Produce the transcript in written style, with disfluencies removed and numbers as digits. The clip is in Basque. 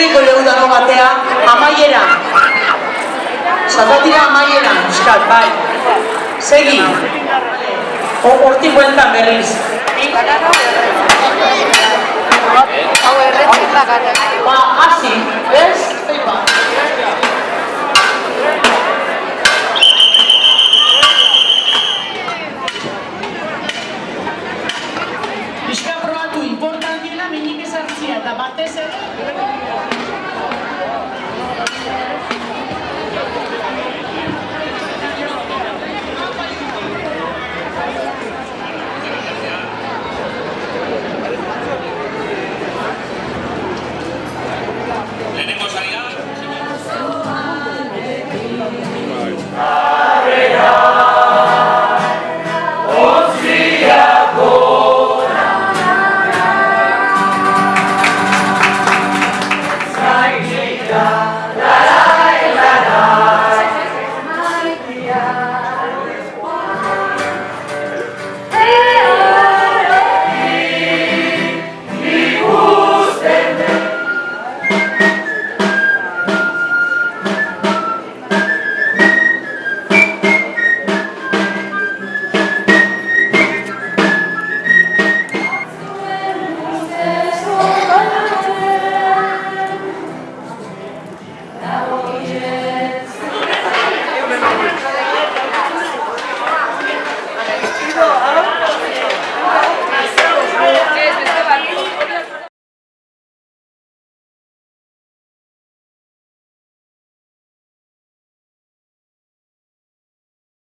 ekarriko dugu dago batea, amaiera. Zapatira amaiera, Euskal, bai. Segi. Hortik bueltan berriz. Ba, hasi, ez? Bizka probatu, importantiena minik ezartzia eta batez ere... Oh,